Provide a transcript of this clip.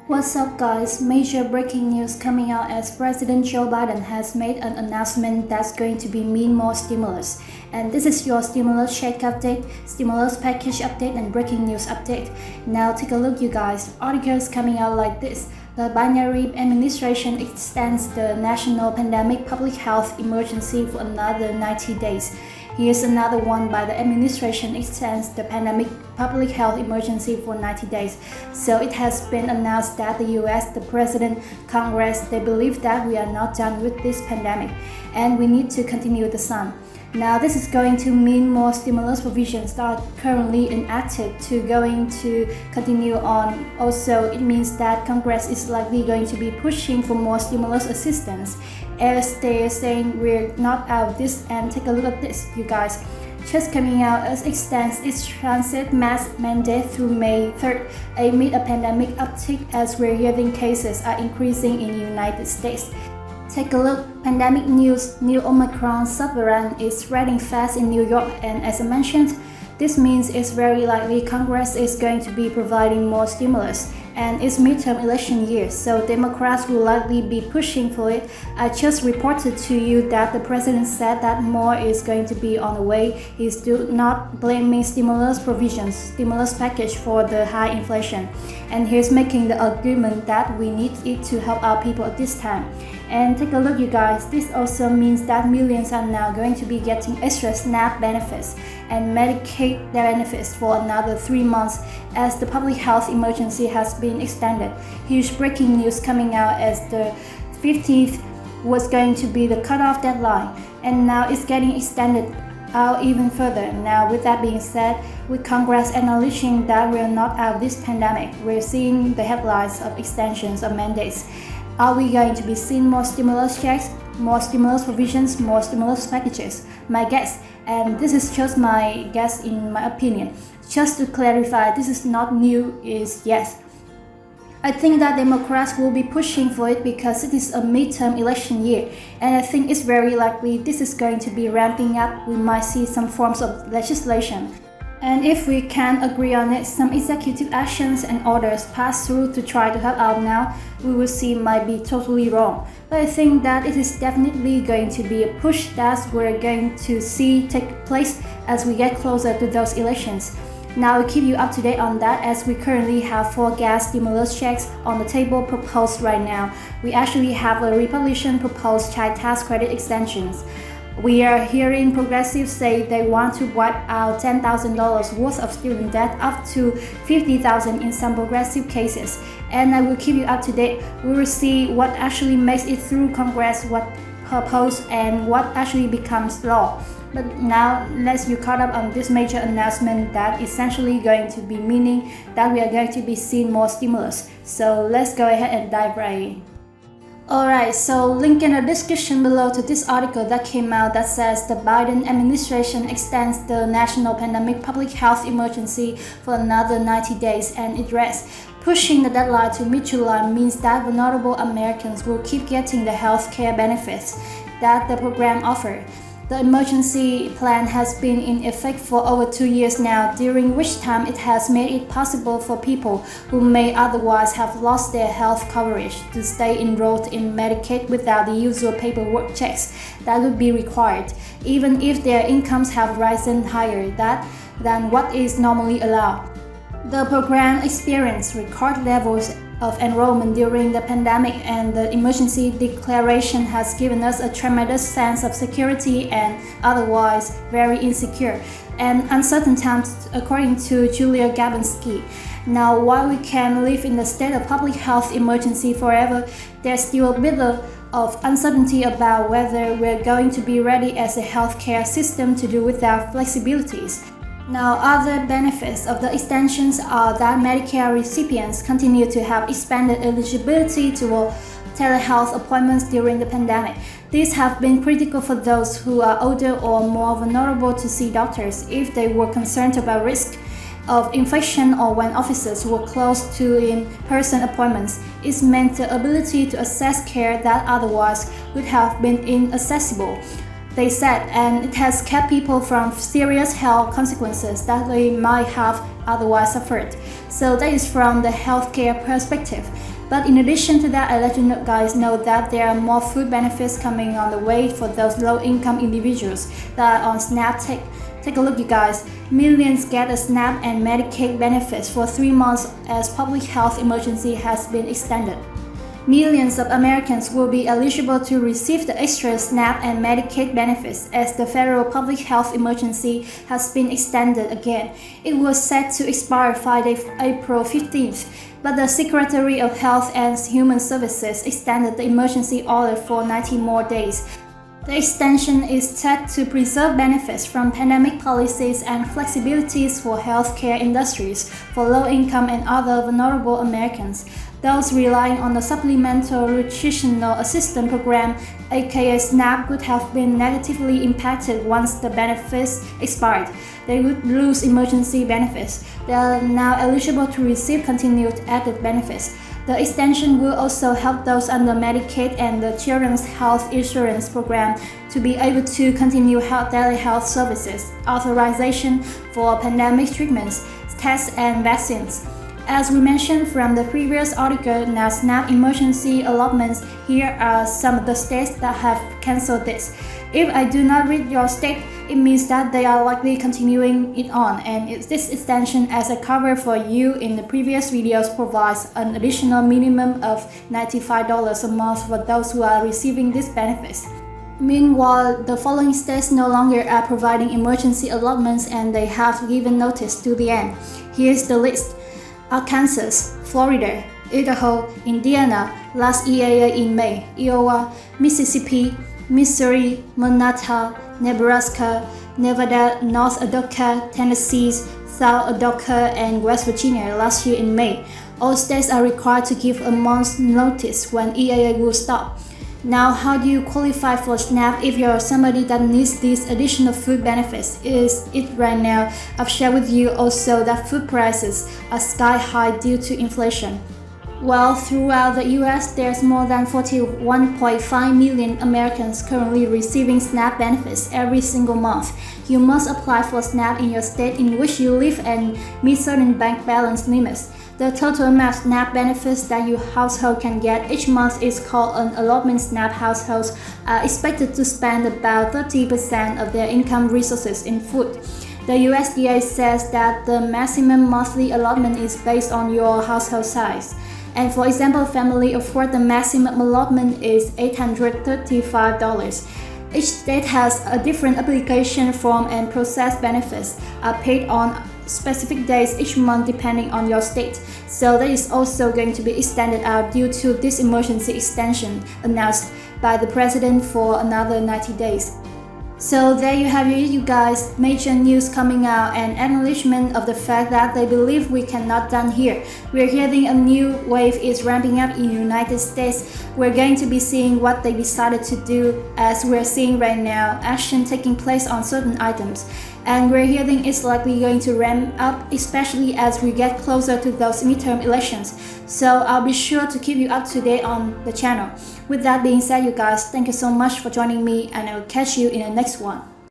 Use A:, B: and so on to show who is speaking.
A: What's up, guys? Major breaking news coming out as President Joe Biden has made an announcement that's going to be mean more stimulus. And this is your stimulus check update, stimulus package update, and breaking news update. Now take a look, you guys. Articles coming out like this. The Biden administration extends the national pandemic public health emergency for another 90 days. Here's another one by the administration extends the pandemic public health emergency for 90 days. So it has been announced that the US, the President, Congress, they believe that we are not done with this pandemic and we need to continue the sun. Now this is going to mean more stimulus provisions that are currently enacted to going to continue on. Also, it means that Congress is likely going to be pushing for more stimulus assistance as they're saying we're not out of this. And take a look at this, you guys. Just coming out as extends its transit mask mandate through May 3rd amid a pandemic uptick as we're hearing cases are increasing in the United States. Take a look. Pandemic news. New Omicron subvariant is spreading fast in New York, and as I mentioned, this means it's very likely Congress is going to be providing more stimulus, and it's midterm election year, so Democrats will likely be pushing for it. I just reported to you that the president said that more is going to be on the way. He's still not blaming stimulus provisions, stimulus package for the high inflation, and he's making the argument that we need it to help our people at this time. And take a look, you guys. This also means that millions are now going to be getting extra SNAP benefits and Medicaid benefits for another 3 months as the public health emergency has been extended. Huge breaking news coming out as the 15th was going to be the cutoff deadline, and now it's getting extended out even further. Now, with that being said, with Congress acknowledging that we're not out of this pandemic, we're seeing the headlines of extensions of mandates. Are we going to be seeing more stimulus checks, more stimulus provisions, more stimulus packages? My guess, and this is just my guess in my opinion, just to clarify, this is not new, is yes. I think that Democrats will be pushing for it because it is a midterm election year, and I think it's very likely this is going to be ramping up. We might see some forms of legislation. And if we can agree on it, some executive actions and orders passed through to try to help out now, we will see might be totally wrong. But I think that it is definitely going to be a push that we're going to see take place as we get closer to those elections. Now we'll keep you up to date on that as we currently have 4 gas stimulus checks on the table proposed right now. We actually have a Republican proposed child tax credit extensions. We are hearing progressives say they want to wipe out $10,000 worth of student debt up to $50,000 in some progressive cases. And I will keep you up to date. We will see what actually makes it through Congress, what proposed, and what actually becomes law. But now let's be caught up on this major announcement that essentially going to be meaning that we are going to be seeing more stimulus. So let's go ahead and dive right in. Alright, so link in the description below to this article that came out that says the Biden administration extends the national pandemic public health emergency for another 90 days, and it reads, pushing the deadline to mid-July means that vulnerable Americans will keep getting the health care benefits that the program offers. The emergency plan has been in effect for over 2 years now, during which time it has made it possible for people who may otherwise have lost their health coverage to stay enrolled in Medicaid without the usual paperwork checks that would be required, even if their incomes have risen higher than what is normally allowed. The program experienced record levels of enrollment during the pandemic, and the emergency declaration has given us a tremendous sense of security and otherwise very insecure and uncertain times, according to Julia Gabansky. Now, while we can live in the state of public health emergency forever, there's still a bit of uncertainty about whether we're going to be ready as a healthcare system to do without flexibilities. Now, other benefits of the extensions are that Medicare recipients continue to have expanded eligibility to telehealth appointments during the pandemic. These have been critical for those who are older or more vulnerable to see doctors if they were concerned about risk of infection or when offices were closed to in-person appointments. It's meant the ability to access care that otherwise would have been inaccessible, they said, and it has kept people from serious health consequences that they might have otherwise suffered. So that is from the healthcare perspective. But in addition to that, I let you guys know that there are more food benefits coming on the way for those low-income individuals that are on SNAP. Take a look, you guys. Millions get a SNAP and Medicaid benefits for 3 months as public health emergency has been extended. Millions of Americans will be eligible to receive the extra SNAP and Medicaid benefits as the federal public health emergency has been extended again. It was set to expire Friday, April 15th, but the Secretary of Health and Human Services extended the emergency order for 90 more days. The extension is set to preserve benefits from pandemic policies and flexibilities for healthcare industries for low-income and other vulnerable Americans. Those relying on the Supplemental Nutritional Assistance Program, aka SNAP, would have been negatively impacted once the benefits expired. They would lose emergency benefits. They are now eligible to receive continued added benefits. The extension will also help those under Medicaid and the Children's Health Insurance Program to be able to continue telehealth services, authorization for pandemic treatments, tests, and vaccines. As we mentioned from the previous article, now SNAP emergency allotments, here are some of the states that have cancelled this. If I do not read your state, it means that they are likely continuing it on, and this extension as a cover for you in the previous videos provides an additional minimum of $95 a month for those who are receiving these benefits. Meanwhile, the following states no longer are providing emergency allotments and they have given notice to the end. Here's the list: Arkansas, Florida, Idaho, Indiana, last EAA in May, Iowa, Mississippi, Missouri, Montana, Nebraska, Nevada, North Dakota, Tennessee, South Dakota, and West Virginia last year in May. All states are required to give a month's notice when EAA will stop. Now, how do you qualify for SNAP if you're somebody that needs these additional food benefits? Is it right now? I've shared with you also that food prices are sky high due to inflation. Well, throughout the US, there's more than 41.5 million Americans currently receiving SNAP benefits every single month. You must apply for SNAP in your state in which you live and meet certain bank balance limits. The total amount of SNAP benefits that your household can get each month is called an allotment. SNAP households are expected to spend about 30% of their income resources in food. The USDA says that the maximum monthly allotment is based on your household size. And for example, family afford the maximum allotment is $835. Each state has a different application form and process benefits are paid on specific days each month depending on your state. So that is also going to be extended out due to this emergency extension announced by the president for another 90 days. So there you have it, you guys. Major news coming out and acknowledgement of the fact that they believe we cannot done here. We're hearing a new wave is ramping up in the United States. We're going to be seeing what they decided to do, as we're seeing right now action taking place on certain items. And we're hearing it's likely going to ramp up, especially as we get closer to those midterm elections. So I'll be sure to keep you up to date on the channel. With that being said, you guys, thank you so much for joining me, and I'll catch you in the next one.